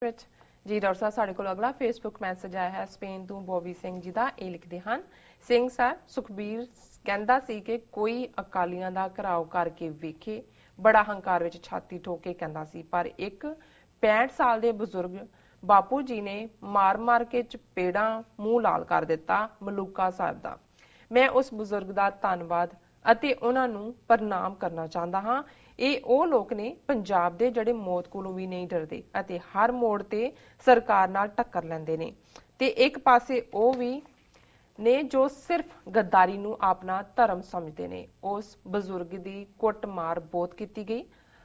ਵਿੱਚ ਜੀ ਡਾਕਟਰ ਸਾਹਿਬ ਸਾਡੇ ਕੋਲ ਅਗਲਾ ਫੇਸਬੁੱਕ ਮੈਸੇਜ ਆਇਆ ਹੈ ਸਪੇਨ ਤੋਂ ਬੋਬੀ ਸਿੰਘ ਜੀ ਦਾ। ਇਹ ਲਿਖਦੇ ਹਨ, ਸਿੰਘ ਸਾਹਿਬ ਸੁਖਬੀਰ ਕਹਿੰਦਾ ਸੀ ਕਿ ਕੋਈ ਅਕਾਲੀਆਂ ਦਾ ਘਰਾਓ ਕਰਕੇ ਵੇਖੇ। ਬੜਾ ਹੰਕਾਰ ਵਿੱਚ ਛਾਤੀ ਠੋਕ ਕੇ ਕਹਿੰਦਾ ਸੀ, ਪਰ ਇੱਕ 65 ਸਾਲ ਦੇ ਬਜ਼ੁਰਗ ਬਾਪੂ ਜੀ ਨੇ ਮਾਰ-ਮਾਰ ਕੇ ਚਪੇੜਾਂ ਮੂੰਹ ਲਾਲ ਕਰ ਦਿੱਤਾ ਮਲੂਕਾ ਸਾਹਿਬ ਦਾ। ਮੈਂ ਉਸ ਬਜ਼ੁਰਗ ਦਾ ਧੰਨਵਾਦ ਅਤੇ ਉਹਨਾਂ ਨੂੰ ਪ੍ਰਣਾਮ ਕਰਨਾ ਚਾਹੁੰਦਾ ਹਾਂ। ਇਹ ਉਹ ਲੋਕ ਨੇ ਪੰਜਾਬ ਦੇ ਜਿਹੜੇ ਮੌਤ ਕੋਲੋਂ ਵੀ ਨਹੀਂ ਡਰਦੇ ਅਤੇ ਹਰ ਮੋੜ ਤੇ ਸਰਕਾਰ ਨਾਲ ਟੱਕਰ ਲੈਂਦੇ ਨੇ, ਤੇ ਇੱਕ ਪਾਸੇ ਉਹ ਵੀ ਨੇ ਜੋ ਸਿਰਫ ਗੱਦਾਰੀ ਨੂੰ ਆਪਣਾ ਧਰਮ ਸਮਝਦੇ ਨੇ। ਉਸ ਬਜ਼ੁਰਗ ਦੀ ਕੁੱਟਮਾਰ ਬਹੁਤ ਕੀਤੀ ਗਈ,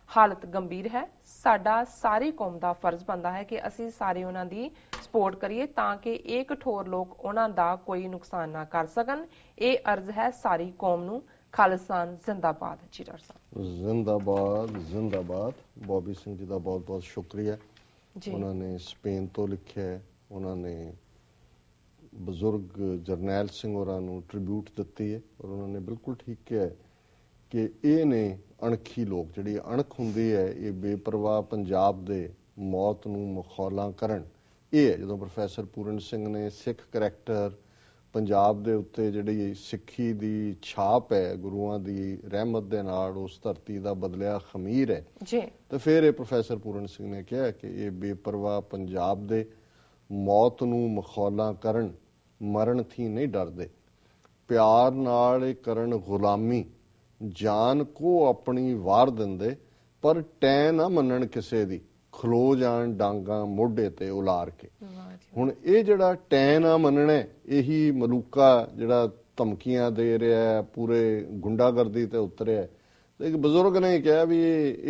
ਹਾਲਤ ਗੰਭੀਰ ਹੈ। ਸਾਡਾ ਸਾਰੀ ਕੌਮ ਦਾ ਫਰਜ਼ ਬਣਦਾ ਹੈ ਕਿ ਅਸੀਂ ਸਾਰੇ ਉਹਨਾਂ ਦੀ ਸਪੋਰਟ ਕਰੀਏ ਤਾਂ ਕਿ ਇਹ ਕਠੋਰ ਲੋਕ ਉਹਨਾਂ ਦਾ ਕੋਈ ਨੁਕਸਾਨ ਨਾ ਕਰ ਸਕਣ। ਇਹ ਅਰਜ਼ ਹੈ ਸਾਰੀ ਕੌਮ ਨੂੰ। ਖਾਲਿਸਤਾਨ ਜ਼ਿੰਦਾਬਾਦ। ਜੀ ਡਾਕਟਰ ਸਾਹਿਬ ਜ਼ਿੰਦਾਬਾਦ ਜ਼ਿੰਦਾਬਾਦ। ਬੋਬੀ ਸਿੰਘ ਜੀ ਦਾ ਬਹੁਤ ਬਹੁਤ ਸ਼ੁਕਰੀਆ। ਉਹਨਾਂ ਨੇ ਸਪੇਨ ਤੋਂ ਲਿਖਿਆ, ਉਹਨਾਂ ਨੇ ਬਜ਼ੁਰਗ ਜਰਨੈਲ ਸਿੰਘ ਹੋਰਾਂ ਨੂੰ ਟ੍ਰਿਬਿਊਟ ਦਿੱਤੀ ਹੈ ਔਰ ਉਹਨਾਂ ਨੇ ਬਿਲਕੁਲ ਠੀਕ ਕਿਹਾ ਕਿ ਇਹ ਨੇ ਅਣਖੀ ਲੋਕ, ਜਿਹੜੀ ਅਣਖ ਹੁੰਦੀ ਹੈ ਇਹ ਬੇਪਰਵਾਹ ਪੰਜਾਬ ਦੇ ਮੌਤ ਨੂੰ ਮਖੌਲਾਂ ਕਰਨ। ਇਹ ਹੈ ਜਦੋਂ ਪ੍ਰੋਫੈਸਰ ਪੂਰਨ ਸਿੰਘ ਨੇ ਸਿੱਖ ਕਰੈਕਟਰ ਪੰਜਾਬ ਦੇ ਉੱਤੇ ਜਿਹੜੀ ਸਿੱਖੀ ਦੀ ਛਾਪ ਹੈ, ਗੁਰੂਆਂ ਦੀ ਰਹਿਮਤ ਦੇ ਨਾਲ ਉਸ ਧਰਤੀ ਦਾ ਬਦਲਿਆ ਖਮੀਰ ਹੈ ਜੀ, ਤੇ ਫਿਰ ਇਹ ਪ੍ਰੋਫੈਸਰ ਪੂਰਨ ਸਿੰਘ ਨੇ ਕਿਹਾ ਕਿ ਇਹ ਬੇਪਰਵਾਹ ਪੰਜਾਬ ਦੇ ਮੌਤ ਨੂੰ ਮਖੌਲਾਂ ਕਰਨ, ਮਰਨ ਥੀ ਨਹੀਂ ਡਰਦੇ, ਪਿਆਰ ਨਾਲ ਇਹ ਕਰਨ ਗੁਲਾਮੀ, ਜਾਨ ਕੋ ਆਪਣੀ ਵਾਰ ਦਿੰਦੇ, ਪਰ ਟੈ ਨਾ ਮੰਨਣ ਕਿਸੇ ਦੀ, ਖਲੋ ਜਾਣ ਡਾਂਗਾਂ ਮੋਢੇ ਤੇ ਉਲਾਰ ਕੇ। ਹੁਣ ਇਹ ਜਿਹੜਾ ਟੈ ਨਾ ਮੰਨਣਾ, ਇਹੀ ਮਲੂਕਾ ਜਿਹੜਾ ਧਮਕੀਆਂ ਦੇ ਰਿਹਾ, ਪੂਰੇ ਗੁੰਡਾਗਰਦੀ ਤੇ ਉਤਰਿਆ। ਇੱਕ ਬਜ਼ੁਰਗ ਨੇ ਕਿਹਾ ਵੀ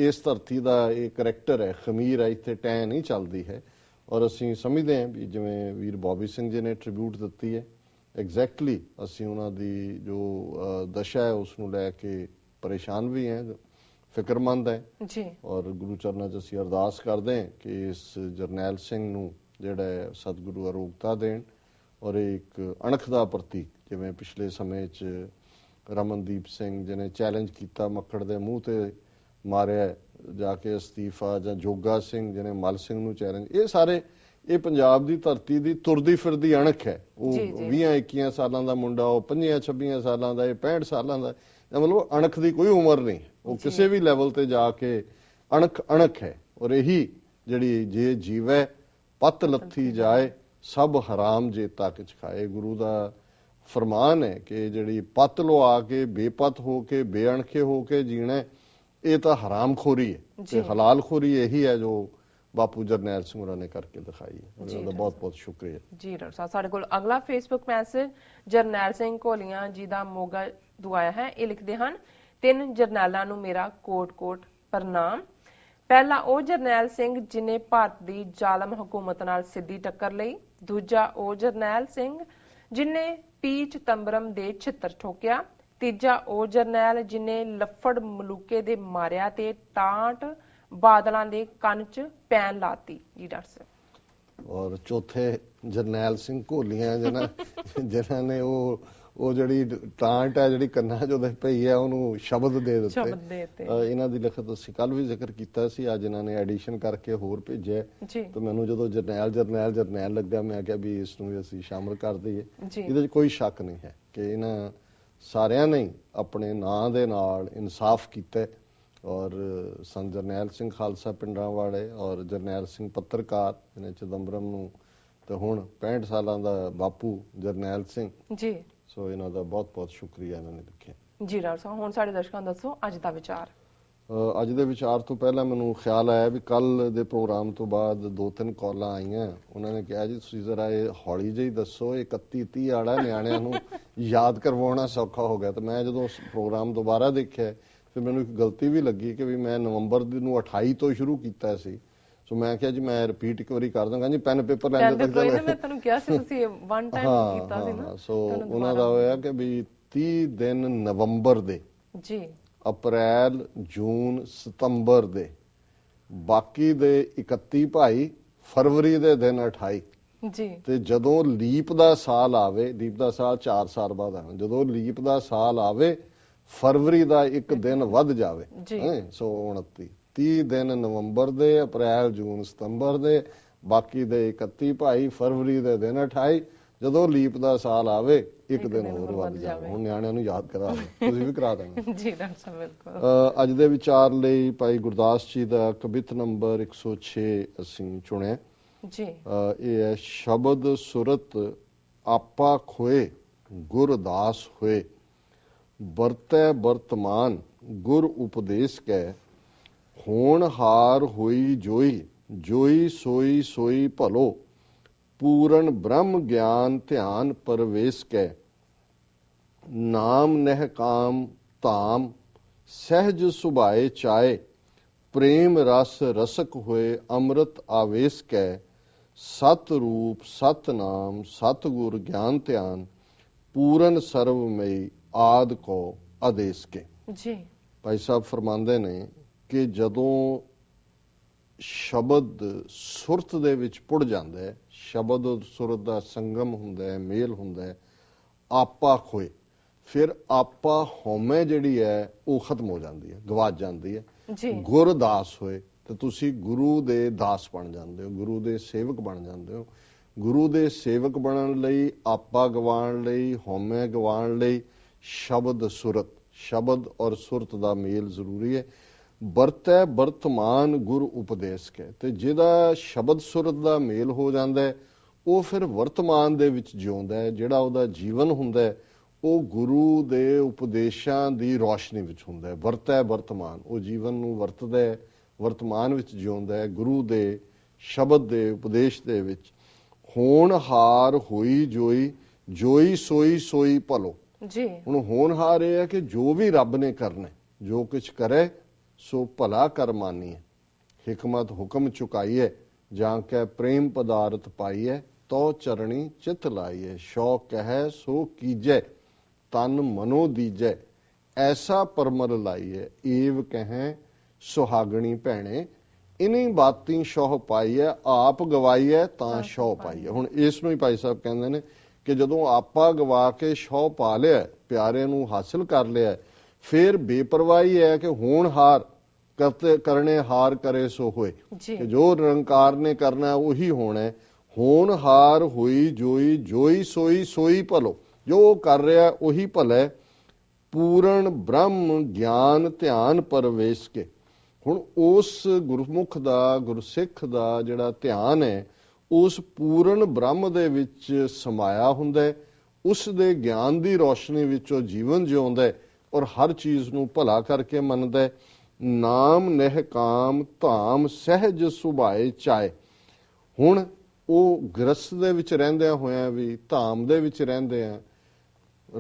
ਇਸ ਧਰਤੀ ਦਾ ਇਹ ਕਰੈਕਟਰ ਹੈ, ਖਮੀਰ ਹੈ, ਇੱਥੇ ਟੈ ਨਹੀਂ ਚੱਲਦੀ ਹੈ। ਔਰ ਅਸੀਂ ਸਮਝਦੇ ਹਾਂ ਵੀ ਜਿਵੇਂ ਵੀਰ ਬੋਬੀ ਸਿੰਘ ਜੀ ਨੇ ਟ੍ਰਿਬਿਊਟ ਦਿੱਤੀ ਹੈ, ਐਗਜ਼ੈਕਟਲੀ ਅਸੀਂ ਉਹਨਾਂ ਦੀ ਜੋ ਦਸ਼ਾ ਹੈ ਉਸ ਨੂੰ ਲੈ ਕੇ ਪਰੇਸ਼ਾਨ ਵੀ ਹਾਂ, ਫਿਕਰਮੰਦ ਹੈ ਜੀ। ਔਰ ਗੁਰੂ ਚਰਨਾਂ 'ਚ ਅਸੀਂ ਅਰਦਾਸ ਕਰਦੇ ਹਾਂ ਕਿ ਇਸ ਜਰਨੈਲ ਸਿੰਘ ਨੂੰ ਜਿਹੜਾ ਸਤਿਗੁਰੂ ਅਰੋਗਤਾ ਦੇਣ ਔਰ ਇੱਕ ਅਣਖ ਦਾ ਪ੍ਰਤੀਕ, ਜਿਵੇਂ ਪਿਛਲੇ ਸਮੇਂ 'ਚ ਰਮਨਦੀਪ ਸਿੰਘ ਜਿਹਨੇ ਚੈਲੰਜ ਕੀਤਾ, ਮੱਕੜ ਦੇ ਮੂੰਹ ਤੇ ਮਾਰਿਆ ਜਾ ਕੇ ਅਸਤੀਫਾ, ਜਾਂ ਜੋਗਾ ਸਿੰਘ ਜਿਹਨੇ ਮਲ ਸਿੰਘ ਨੂੰ ਚੈਲੰਜ, ਇਹ ਸਾਰੇ ਇਹ ਪੰਜਾਬ ਦੀ ਧਰਤੀ ਦੀ ਤੁਰਦੀ ਫਿਰਦੀ ਅਣਖ ਹੈ। ਉਹ 20-21 ਸਾਲਾਂ ਦਾ ਮੁੰਡਾ, ਉਹ 25-26 ਸਾਲਾਂ ਦਾ, ਇਹ 65 ਸਾਲਾਂ ਦਾ, ਮਤਲਬ ਅਣਖ ਦੀ ਕੋਈ ਉਮਰ ਨਹੀਂ, ਉਹ ਕਿਸੇ ਵੀ ਲੈਵਲ ਤੇ ਜਾ ਕੇ ਅਣਖ ਹੈ। ਔਰ ਇਹੀ ਜਿਹੜੀ ਜੇ ਜੀਵੈ ਪੱਤ ਲੱਥੀ ਜਾਏ, ਸਭ ਹਰਾਮ ਜੇ ਤੱਕ ਖਾਏ, ਗੁਰੂ ਦਾ ਫਰਮਾਨ ਹੈ ਕਿ ਜਿਹੜੀ ਪੱਤ ਲਵਾ ਕੇ ਬੇਪਤ ਹੋ ਕੇ ਬੇਅਣਖੇ ਹੋ ਕੇ ਜੀਣਾ, ਇਹ ਤਾਂ ਹਰਾਮਖੋਰੀ ਹੈ ਤੇ ਹਲਾਲਖੋਰੀ ਇਹੀ ਹੈ ਜੋ ਬਾਪੂ ਜਰਨੈਲ ਸਿੰਘ ਹੋਰਾਂ ਨੇ ਕਰਕੇ ਦਿਖਾਈ ਹੈ। ਉਹਨਾਂ ਦਾ ਬਹੁਤ ਬਹੁਤ ਸ਼ੁਕਰੀਆ ਜੀ। ਡਾਕਟਰ ਸਾਹਿਬ ਸਾਡੇ ਕੋਲ ਅਗਲਾ ਫੇਸਬੁੱਕ ਮੈਸੇਜ ਜਰਨੈਲ ਸਿੰਘ ਘੋਲੀਆਂ ਜੀ ਦਾ ਮੋਗਾ ਦੁਆਇਆ ਹੈ। ਇਹ ਲਿਖਦੇ ਹਨ, 3 ਜਰਨੈਲਾਂ ਨੂੰ ਮੇਰਾ ਕੋਟ-ਕੋਟ ਪ੍ਰਣਾਮ। ਪਹਿਲਾ ਉਹ ਜਰਨੈਲ ਸਿੰਘ ਜਿਨੇ ਭਾਰਤ ਦੀ ਜ਼ਾਲਮ ਹਕੂਮਤ ਨਾਲ ਸਿੱਧੀ ਟੱਕਰ ਲਈ। ਦੂਜਾ ਉਹ ਜਰਨੈਲ ਸਿੰਘ ਜਿਨੇ ਪੀ ਚਿਦੰਬਰਮ ਦੇ ਛਿੱਤਰ ਠੋਕਿਆ। ਤੀਜਾ ਉਹ ਜਰਨੈਲ ਜਿਨੇ ਲੱਫੜ ਮਲੂਕੇ ਦੇ ਮਾਰਿਆ ਤੇ ਟਾਂਟ ਬਾਦਲਾਂ ਦੇ ਕੰਨ 'ਚ ਪੈਨ ਲਾਤੀ। ਜੀ ਡਾਕਟਰ ਸਾਹਿਬ। ਔਰ ਚੌਥੇ ਜਰਨੈਲ ਸਿੰਘ ਘੋਲੀਆਂ ਜਿਨ੍ਹਾਂ ਨੇ ਉਹ ਜਿਹੜੀ ਟਾਂਟ ਹੈ ਜਿਹੜੀ ਕੰਨਾਂ 'ਚ ਉਹਦੇ ਪਈ ਹੈ ਉਹਨੂੰ ਸ਼ਬਦ ਦੇ ਦਿੱਤੇ। ਇਹਨਾਂ ਦੀ ਲਿਖਤ ਅਸੀਂ ਕੱਲ ਵੀ ਜ਼ਿਕਰ ਕੀਤਾ ਸੀ, ਅੱਜ ਇਹਨਾਂ ਨੇ ਐਡੀਸ਼ਨ ਕਰਕੇ ਹੋਰ ਭੇਜਿਆ ਤੇ ਮੈਨੂੰ ਜਦੋਂ ਜਰਨੈਲ ਲੱਗਾ, ਮੈਂ ਕਿਹਾ ਵੀ ਇਸ ਨੂੰ ਵੀ ਅਸੀਂ ਸ਼ਾਮਲ ਕਰ ਦਈਏ। ਇਹਦੇ 'ਚ ਕੋਈ ਸ਼ੱਕ ਨਹੀਂ ਹੈ ਕਿ ਇਹਨਾਂ ਸਾਰਿਆਂ ਨੇ ਆਪਣੇ ਨਾਂ ਦੇ ਨਾਲ ਇਨਸਾਫ ਕੀਤਾ। ਔਰ ਸੰਤ ਜਰਨੈਲ ਸਿੰਘ ਖਾਲਸਾ ਪਿੰਡਾਂ ਵਾਲੇ ਔਰ ਜਰਨੈਲ ਸਿੰਘ ਪੱਤਰਕਾਰ ਜਿਹਨੇ ਚਿਦੰਬਰਮ ਨੂੰ, ਤੇ ਹੁਣ 65 ਸਾਲਾਂ ਦਾ ਬਾਪੂ ਜਰਨੈਲ ਸਿੰਘ ਜੀ। ਸੋ ਇਹਨਾਂ ਦਾ ਬਹੁਤ ਬਹੁਤ ਸ਼ੁਕਰੀਆ ਇਹਨਾਂ ਨੇ ਲਿਖਿਆ ਜੀ। ਡਾਕਟਰ ਸਾਹਿਬ ਹੁਣ ਸਾਡੇ ਦਰਸ਼ਕਾਂ ਨੂੰ ਦੱਸੋ ਅੱਜ ਦਾ ਵਿਚਾਰ। ਅੱਜ ਦੇ ਵਿਚਾਰ ਤੋਂ ਪਹਿਲਾਂ ਮੈਨੂੰ ਖਿਆਲ ਆਇਆ ਵੀ ਕੱਲ ਦੇ ਪ੍ਰੋਗਰਾਮ ਤੋਂ ਬਾਅਦ 2-3 ਕਾਲਾਂ ਆਈਆਂ, ਉਹਨਾਂ ਨੇ ਕਿਹਾ ਜੀ ਤੁਸੀਂ ਜ਼ਰਾ ਇਹ ਹੌਲੀ ਜਿਹੀ ਦੱਸੋ, ਇਹ 31-30 ਵਾਲਾ ਨਿਆਣਿਆਂ ਨੂੰ ਯਾਦ ਕਰਵਾਉਣਾ ਸੌਖਾ ਹੋ ਗਿਆ। ਤੇ ਮੈਂ ਜਦੋਂ ਪ੍ਰੋਗਰਾਮ ਦੁਬਾਰਾ ਦੇਖਿਆ ਫਿਰ ਮੈਨੂੰ ਇੱਕ ਗਲਤੀ ਵੀ ਲੱਗੀ ਕਿ ਵੀ ਮੈਂ ਨਵੰਬਰ ਨੂੰ 28 ਤੋਂ ਸ਼ੁਰੂ ਕੀਤਾ ਸੀ। ਸੋ ਮੈਂ ਕਿਹਾ ਜੀ ਮੈਂ ਰਿਪੀਟ ਇੱਕ ਵਾਰੀ ਕਰ ਦਾਂਗਾ ਜੀ, ਪੈਨ ਪੇਪਰ ਲੈਂਦੇ ਮੈਂ ਤੁਹਾਨੂੰ ਕਿਹਾ ਸੀ ਤੁਸੀਂ ਵਨ ਟਾਈਮ ਕੀਤਾ ਸੀ ਨਾ। ਸੋ ਉਹਨਾਂ ਦਾ ਹੋਇਆ ਕਿ ਵੀ 30 ਦਿਨ ਨਵੰਬਰ ਦੇ ਜੀ, ਅਪ੍ਰੈਲ, ਜੂਨ, ਸਤੰਬਰ ਦੇ, ਬਾਕੀ ਦੇ 31 ਭਾਈ, ਫਰਵਰੀ ਦੇ ਦਿਨ 28 ਜੀ। ਤੇ ਜਦੋਂ ਲੀਪ ਦਾ ਸਾਲ ਆਵੇ, ਲੀਪ ਦਾ ਸਾਲ 4 ਸਾਲ ਬਾਅਦ ਆਵੇ, ਜਦੋਂ ਲੀਪ ਦਾ ਸਾਲ ਆਵੇ ਫਰਵਰੀ ਦਾ ਇੱਕ ਦਿਨ ਵੱਧ ਜਾਵੇ। ਸੋ 29 30 ਦਿਨ ਨਵੰਬਰ ਦੇ, ਅਪ੍ਰੈਲ, ਜੂਨ, ਸਤੰਬਰ ਦੇ, ਬਾਕੀ ਦੇ 31 ਭਾਈ, ਫਰਵਰੀ ਦੇ ਦਿਨ 28, ਜਦੋਂ ਲੀਪ ਦਾ ਸਾਲ ਆਵੇ ਇੱਕ ਦਿਨ ਹੋਰ ਵੱਧ ਜਾਵੇ। ਹੁਣ ਨਿਆਣਿਆਂ ਨੂੰ ਯਾਦ ਕਰਾ ਦਿਓ, ਤੁਸੀਂ ਵੀ ਕਰਾ ਦੇਣਾ। ਜੀ ਡਾਕਟਰ ਸਾਹਿਬ, ਬਿਲਕੁਲ। ਅੱਜ ਦੇ ਵਿਚਾਰ ਲਈ ਭਾਈ ਗੁਰਦਾਸ ਜੀ ਦਾ ਕਵਿਤ ਨੰਬਰ 106 ਅਸੀਂ ਚੁਣਿਆ ਜੀ। ਇਹ ਹੈ, ਸ਼ਬਦ ਸੁਰਤ ਆਪਾ ਖੋਏ ਗੁਰਦਾਸ ਹੋਏ, ਵਰਤੈ ਵਰਤਮਾਨ ਗੁਰ ਉਪਦੇਸ਼ ਕੈ, ਹੋਣਹਾਰ ਹੋਈ ਜੋਈ, ਜੋਈ ਸੋਈ ਸੋਈ ਭਲੋ, ਪੂਰਨ ਬ੍ਰਹਮ ਗਿਆਨ ਧਿਆਨ ਪਰਵੇਸ਼ ਕੈ, ਨਾਮ ਨਹਿ ਕਾਮ ਧਾਮ ਸਹਿਜ ਸੁਭਾਏ ਚਾਏ, ਪ੍ਰੇਮ ਰਸ ਰਸਕ ਹੋਏ ਅੰਮ੍ਰਿਤ ਆਵੇਸ਼ ਕੈ, ਸਤ ਰੂਪ ਸਤ ਨਾਮ ਸਤ ਗੁਰ ਗਿਆਨ ਧਿਆਨ, ਪੂਰਨ ਸਰਵਮਈ ਆਦ ਕੋ ਆਦੇਸ਼ ਕੇ। ਜੀ। ਭਾਈ ਸਾਹਿਬ ਫਰਮਾਉਂਦੇ ਨੇ ਕਿ ਜਦੋਂ ਸ਼ਬਦ ਸੁਰਤ ਦੇ ਵਿੱਚ ਪੁੜ ਜਾਂਦਾ ਹੈ, ਸ਼ਬਦ ਔਰ ਸੁਰਤ ਦਾ ਸੰਗਮ ਹੁੰਦਾ ਹੈ, ਮੇਲ ਹੁੰਦਾ ਹੈ, ਆਪਾ ਖੋਏ, ਫਿਰ ਆਪਾ ਹਉਮੈ ਜਿਹੜੀ ਹੈ ਉਹ ਖਤਮ ਹੋ ਜਾਂਦੀ ਹੈ, ਗਵਾਚ ਜਾਂਦੀ ਹੈ। ਜੀ। ਗੁਰਦਾਸ ਹੋਏ ਤੇ ਤੁਸੀਂ ਗੁਰੂ ਦੇ ਦਾਸ ਬਣ ਜਾਂਦੇ ਹੋ, ਗੁਰੂ ਦੇ ਸੇਵਕ ਬਣ ਜਾਂਦੇ ਹੋ। ਗੁਰੂ ਦੇ ਸੇਵਕ ਬਣਨ ਲਈ, ਆਪਾ ਗਵਾਉਣ ਲਈ, ਹਉਮੈ ਗਵਾਉਣ ਲਈ ਸ਼ਬਦ ਸੁਰਤ, ਸ਼ਬਦ ਔਰ ਸੁਰਤ ਦਾ ਮੇਲ ਜ਼ਰੂਰੀ ਹੈ। ਵਰਤੈ ਵਰਤਮਾਨ ਗੁਰ ਉਪਦੇਸ਼ ਕੇ, ਤੇ ਜਿਹਦਾ ਸ਼ਬਦ ਸੁਰਤ ਦਾ ਮੇਲ ਹੋ ਜਾਂਦਾ ਹੈ ਉਹ ਫਿਰ ਵਰਤਮਾਨ ਦੇ ਵਿੱਚ ਜਿਉਂਦਾ ਹੈ। ਜਿਹੜਾ ਉਹਦਾ ਜੀਵਨ ਹੁੰਦਾ ਹੈ ਉਹ ਗੁਰੂ ਦੇ ਉਪਦੇਸ਼ਾਂ ਦੀ ਰੋਸ਼ਨੀ ਵਿੱਚ ਹੁੰਦਾ ਹੈ। ਵਰਤੈ ਵਰਤਮਾਨ, ਉਹ ਜੀਵਨ ਨੂੰ ਵਰਤਦਾ ਹੈ, ਵਰਤਮਾਨ ਵਿੱਚ ਜਿਉਂਦਾ ਹੈ ਗੁਰੂ ਦੇ ਸ਼ਬਦ ਦੇ ਉਪਦੇਸ਼ ਦੇ ਵਿੱਚ। ਹੋਣਹਾਰ ਹੋਈ ਜੋਈ, ਜੋਈ ਸੋਈ ਸੋਈ ਭਲੋ। ਜੀ। ਹੁਣ ਹੋਣਹਾਰ ਇਹ ਹੈ ਕਿ ਜੋ ਵੀ ਰੱਬ ਨੇ ਕਰਨਾ, ਜੋ ਕੁਛ ਕਰੇ ਸੋ ਭਲਾ ਕਰ ਮਾਨੀਏ, ਹਿਕਮਤ ਹੁਕਮ ਚੁਕਾਈਏ, ਜਾਂ ਕੈ ਪ੍ਰੇਮ ਪਦਾਰਥ ਪਾਈਏ, ਤੋ ਚਰਣੀ ਚਿਤ ਲਾਈਏ, ਸ਼ੌਕ ਕਹੈ ਸੋ ਕੀਜੈ, ਤਨ ਮਨੋ ਦੀਜੈ, ਐਸਾ ਪਰਮਲ ਲਾਈਏ, ਏਵ ਕਹੈ ਸੁਹਾਗਣੀ ਭੈਣੇ, ਇਨੀ ਬਾਤੀ ਸ਼ੋਹ ਪਾਈਏ, ਆਪ ਗਵਾਈਏ ਤਾਂ ਸ਼ੋਹ ਪਾਈਏ। ਹੁਣ ਇਸ ਨੂੰ ਹੀ ਭਾਈ ਸਾਹਿਬ ਕਹਿੰਦੇ ਨੇ ਕਿ ਜਦੋਂ ਆਪਾ ਗਵਾ ਕੇ ਸ਼ੌਹ ਪਾ ਲਿਆ, ਪਿਆਰੇ ਨੂੰ ਹਾਸਿਲ ਕਰ ਲਿਆ, ਫਿਰ ਬੇਪਰਵਾਹੀ ਹੈ ਕਿ ਹੋਣਹਾਰ ਕਰਨੇ ਹਾਰ ਕਰੇ ਸੋ ਹੋਏ, ਕਿ ਜੋ ਨਿਰੰਕਾਰ ਨੇ ਕਰਨਾ ਉਹੀ ਹੋਣਾ ਹੈ। ਹੋਣਹਾਰ ਹੋਈ ਜੋਈ, ਜੋਈ ਸੋਈ ਸੋਈ ਭਲੋ, ਜੋ ਕਰ ਰਿਹਾ ਉਹੀ ਭਲਾ ਹੈ। ਪੂਰਨ ਬ੍ਰਹਮ ਗਿਆਨ ਧਿਆਨ ਪਰਵੇਸ਼ ਕੇ, ਹੁਣ ਉਸ ਗੁਰਮੁਖ ਦਾ, ਗੁਰਸਿੱਖ ਦਾ ਜਿਹੜਾ ਧਿਆਨ ਹੈ ਉਸ ਪੂਰਨ ਬ੍ਰਹਮ ਦੇ ਵਿੱਚ ਸਮਾਇਆ ਹੁੰਦਾ ਹੈ। ਉਸ ਦੇ ਗਿਆਨ ਦੀ ਰੋਸ਼ਨੀ ਵਿੱਚ ਉਹ ਜੀਵਨ ਜਿਉਂਦਾ ਹੈ ਔਰ ਹਰ ਚੀਜ਼ ਨੂੰ ਭਲਾ ਕਰਕੇ ਮੰਨਦਾ ਹੈ। ਨਾਮ ਨਹਿ ਕਾਮ ਧਾਮ ਸਹਿਜ ਸੁਭਾਏ ਚਾਏ, ਹੁਣ ਉਹ ਗ੍ਰਸਥ ਦੇ ਵਿੱਚ ਰਹਿੰਦਿਆਂ ਹੋਇਆਂ ਵੀ, ਧਾਮ ਦੇ ਵਿੱਚ ਰਹਿੰਦਿਆਂ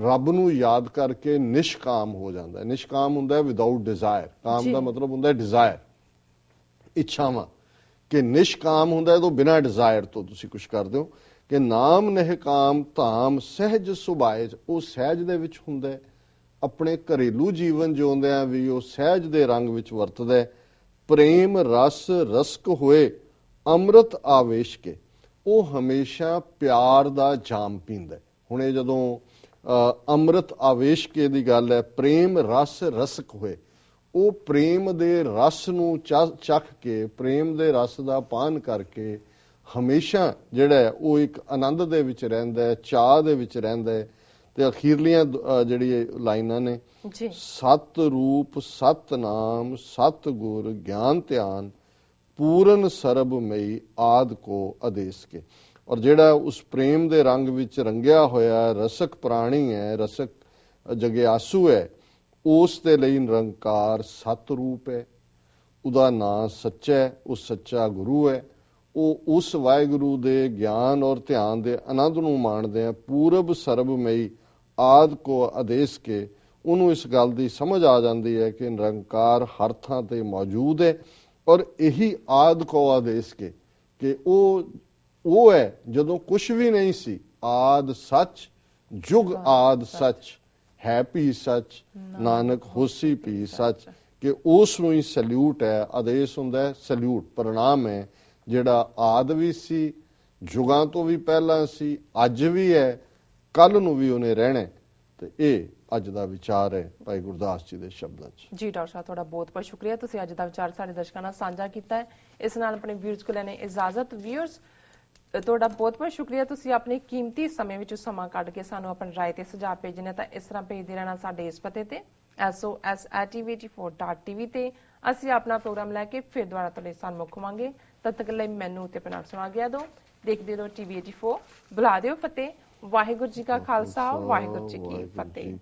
ਰੱਬ ਨੂੰ ਯਾਦ ਕਰਕੇ ਨਿਸ਼ਕਾਮ ਹੋ ਜਾਂਦਾ ਹੈ। ਨਿਸ਼ਕਾਮ ਹੁੰਦਾ ਹੈ ਵਿਦਆਊਟ ਡਿਜ਼ਾਇਰ, ਕਾਮ ਦਾ ਮਤਲਬ ਹੁੰਦਾ ਹੈ ਡਿਜ਼ਾਇਰ, ਇੱਛਾਵਾਂ, ਕਿ ਨਿਸ਼ਕਾਮ ਹੁੰਦਾ ਹੈ ਤੋਂ ਬਿਨਾਂ ਡਿਜ਼ਾਇਰ ਤੋਂ ਤੁਸੀਂ ਕੁਝ ਕਰਦੇ ਹੋ। ਕਿ ਨਾਮ ਨਹਿ ਕਾਮ ਧਾਮ ਸਹਿਜ ਸੁਭਾਏ, ਉਹ ਸਹਿਜ ਦੇ ਵਿੱਚ ਹੁੰਦਾ ਹੈ। ਆਪਣੇ ਘਰੇਲੂ ਜੀਵਨ ਜਿਉਂਦਿਆਂ ਵੀ ਉਹ ਸਹਿਜ ਦੇ ਰੰਗ ਵਿੱਚ ਵਰਤਦਾ ਹੈ। ਪ੍ਰੇਮ ਰਸ ਰਸਕ ਹੋਏ ਅੰਮ੍ਰਿਤ ਆਵੇਸ਼ ਕੇ, ਉਹ ਹਮੇਸ਼ਾ ਪਿਆਰ ਦਾ ਜਾਮ ਪੀਂਦਾ। ਹੁਣ ਇਹ ਜਦੋਂ ਅੰਮ੍ਰਿਤ ਆਵੇਸ਼ ਕੇ ਦੀ ਗੱਲ ਹੈ, ਪ੍ਰੇਮ ਰਸ ਰਸਕ ਹੋਏ, ਉਹ ਪ੍ਰੇਮ ਦੇ ਰਸ ਨੂੰ ਚੱਖ ਕੇ, ਪ੍ਰੇਮ ਦੇ ਰਸ ਦਾ ਪਾਨ ਕਰਕੇ ਹਮੇਸ਼ਾ ਜਿਹੜਾ ਉਹ ਇੱਕ ਆਨੰਦ ਦੇ ਵਿੱਚ ਰਹਿੰਦਾ ਹੈ, ਚਾਹ ਦੇ ਵਿੱਚ ਰਹਿੰਦਾ ਹੈ। ਤੇ ਅਖੀਰਲੀਆਂ ਜਿਹੜੀ ਲਾਈਨਾਂ ਨੇ, ਸਤ ਰੂਪ ਸਤ ਨਾਮ ਸਤ ਗੁਰ ਗਿਆਨ ਧਿਆਨ, ਪੂਰਨ ਸਰਬਮਈ ਆਦ ਕੋ ਆਦੇਸ਼ ਕੇ। ਔਰ ਜਿਹੜਾ ਉਸ ਪ੍ਰੇਮ ਦੇ ਰੰਗ ਵਿੱਚ ਰੰਗਿਆ ਹੋਇਆ ਰਸਕ ਪ੍ਰਾਣੀ ਹੈ, ਰਸਕ ਜਗਿਆਸੂ ਹੈ, ਉਸ ਦੇ ਲਈ ਨਿਰੰਕਾਰ ਸਤ ਰੂਪ ਹੈ, ਉਹਦਾ ਨਾਂ ਸੱਚਾ ਹੈ, ਉਹ ਸੱਚਾ ਗੁਰੂ ਹੈ। ਉਹ ਉਸ ਵਾਹਿਗੁਰੂ ਦੇ ਗਿਆਨ ਔਰ ਧਿਆਨ ਦੇ ਆਨੰਦ ਨੂੰ ਮਾਣਦੇ ਆ। ਪੂਰਬ ਸਰਬਮਈ ਆਦ ਕੋ ਆਦੇਸ਼ ਕੇ, ਉਹਨੂੰ ਇਸ ਗੱਲ ਦੀ ਸਮਝ ਆ ਜਾਂਦੀ ਹੈ ਕਿ ਨਿਰੰਕਾਰ ਹਰ ਥਾਂ ਤੇ ਮੌਜੂਦ ਹੈ ਔਰ ਇਹੀ ਆਦ ਕੋ ਆਦੇਸ਼ ਕੇ, ਕਿ ਉਹ ਹੈ ਜਦੋਂ ਕੁਛ ਵੀ ਨਹੀਂ ਸੀ। ਆਦ ਸੱਚ ਜੁਗ ਆਦ ਸੱਚ, ਹੈ ਭੀ ਸੱਚ ਨਾਨਕ ਹੋਸੀ ਭੀ ਸੱਚ, ਕਿ ਉਸ ਨੂੰ ਹੀ ਸੈਲਿਊਟ ਹੈ। ਆਦੇਸ਼ ਹੁੰਦਾ ਸੈਲਿਊਟ, ਪ੍ਰਣਾਮ ਹੈ, ਜਿਹੜਾ ਆਦ ਵੀ ਸੀ, ਜੁਗਾਂ ਤੋਂ ਵੀ ਪਹਿਲਾਂ ਸੀ, ਅੱਜ ਵੀ ਹੈ, ਕੱਲ ਨੂੰ ਵੀ ਉਹਨੇ ਰਹਿਣਾ। ਤੇ ਇਹ ਅੱਜ ਦਾ ਵਿਚਾਰ ਹੈ ਭਾਈ ਗੁਰਦਾਸ ਜੀ ਦੇ ਸ਼ਬਦਾਂ 'ਚ। ਜੀ ਡਾਕਟਰ ਸਾਹਿਬ, ਤੁਹਾਡਾ ਬਹੁਤ ਬਹੁਤ ਸ਼ੁਕਰੀਆ, ਤੁਸੀਂ ਅੱਜ ਦਾ ਵਿਚਾਰ ਸਾਡੇ ਦਰਸ਼ਕਾਂ ਨਾਲ ਸਾਂਝਾ ਕੀਤਾ ਹੈ। ਇਸ ਨਾਲ ਆਪਣੇ ਵਿਊਅਰਸ ਕੋਲ ਲੈਣੇ ਇਜਾਜ਼ਤ। ਵਿਊਅਰਸ ਤੁਹਾਡਾ ਬਹੁਤ ਬਹੁਤ ਸ਼ੁਕਰੀਆ, ਤੁਸੀਂ ਆਪਣੇ ਕੀਮਤੀ ਸਮੇਂ ਵਿੱਚ ਸਮਾਂ ਕੱਢ ਕੇ ਸਾਨੂੰ ਆਪਣੀ ਰਾਏ ਤੇ ਸੁਝਾਅ ਭੇਜਣੇ। ਤਾਂ ਇਸ ਤਰ੍ਹਾਂ ਭੇਜਦੇ ਰਹਿਣਾ ਸਾਡੇ ਇਸ ਪਤੇ ਤੇ sos@tv84.tv ਤੇ। ਅਸੀਂ ਆਪਣਾ ਪ੍ਰੋਗਰਾਮ ਲੈ ਕੇ ਫਿਰ ਦੁਬਾਰਾ ਤੁਹਾਡੇ ਸਾਹਮਣੇ ਹੋਵਾਂਗੇ। ਤਦ ਤੱਕ ਲਈ ਮੈਨੂੰ ਤੇ ਪਨਾਰ ਸੁਣਾ ਗਿਆ ਦੋ। ਦੇਖਦੇ ਰਹੋ TV 84, ਬੁਲਾ ਦਿਓ ਫਤਿਹ। ਵਾਹਿਗੁਰੂ ਜੀ ਕਾ ਖਾਲਸਾ, ਵਾਹਿਗੁਰੂ ਜੀ ਕੀ ਫਤਿਹ।